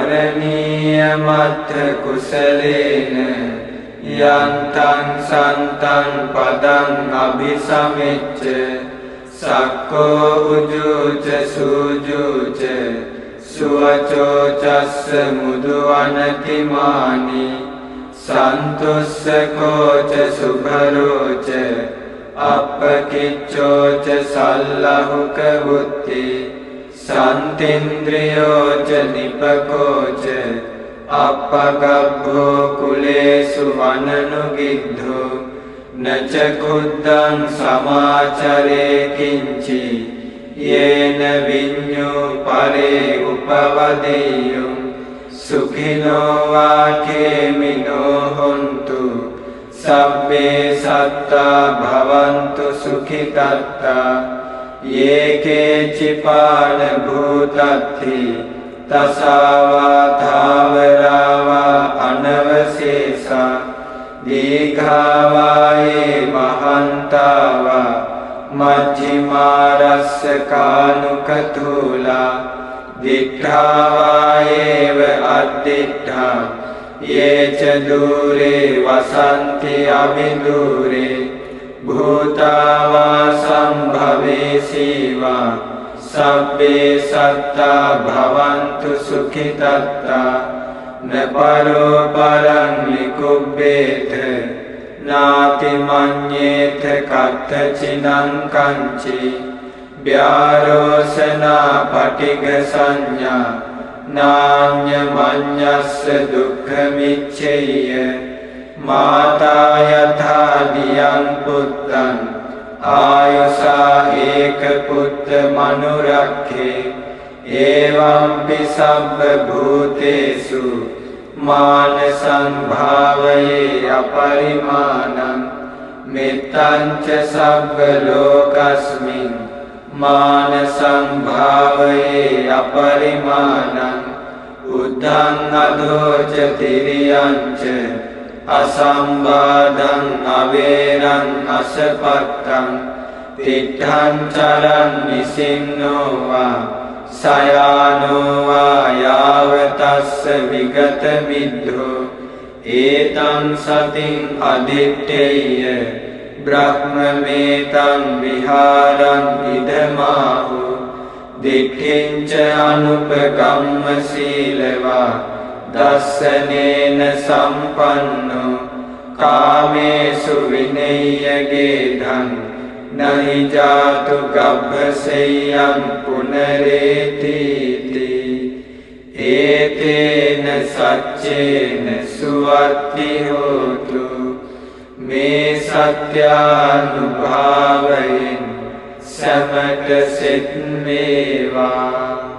කරණීය මත්ථ කුසලේන යන්තං සන්තං පදං අபிසමෙච්ච සක්කෝ උජුච සූජුච සුවචෝ චස්ස මුදුවනතිමානි සන්තුස්සකෝච සුභරෝච අප්පකිච්චෝච සල්ලහුක බුද්ධි සන්තින්ද්‍රියෝච නිපකෝච අප්පගබ්බෝ කුලේසු වනනුගිද්ධෝ නච කුද්දං සමාචරේ කිංචි යේන විඤ්ඤෝ පරේ උපවදෙය්‍යෝ සුඛිනෝ වාකේමිනෝ හොන්තු සබ්බේ සත්තා භවන්තු සුඛිතත්තා යේකේ චිපාන භූතත්ති තසාවා ධාවරාවා අනවශේෂා දීඝාවායේ මහන්තාවා මජ්ජිමාරස්ස කානුකතූලා දිඨාවායේව අද්දිඨා යේච දූරේ වසන්ති අවිදූරේ භූතාවා සම්භවේසීවා සබ්බේ සත්තා භවන්තු සුඛිතත්තා නපරෝ පරං නිකුබ්බේත නාති මඤ්ඤේත කත්තචිනං කංචි ව්‍යාරෝසනා පටිඝ සංඥා නාඤ්ඤ මඤ්ඤස්ස දුක්ඛමිච්ඡේය මාතා යථා දියං පුත්තං ආයසා ඒක පුත්ත මනුරක්ඛේ එවංපි සබ්බ භූතේසු මාන සංභාවයේ අපරිමාණං මෙත්තං ච සබ්බ ලෝකස්මින් මාන සංභාවයේ අපරිමාණං උද්ධං අධෝච තිරියං ච අසම්බාධං අවේරං අසපත්තං තිත්තං චරං නිසින්නෝ වා සයානෝ වා යාවතස්ස විගත මිද්ධෝ ඒතං සතින් අදිත්තේය බ්‍රහ්මමේතං විහාරං ඉදමාහු දික්ඛින්ච අනුපගම්ම සීලවා දස්සනේන සම්පන්නෝ කාමේසු විනය්‍යගේධං නහි ජාතු ගබ්බසෙය්‍යං පුනරේතිති ඒතේන සච්චේන සුවත්ති හෝතු මේ සත්‍යානුභාවයෙන් සමට සෙත් වේවා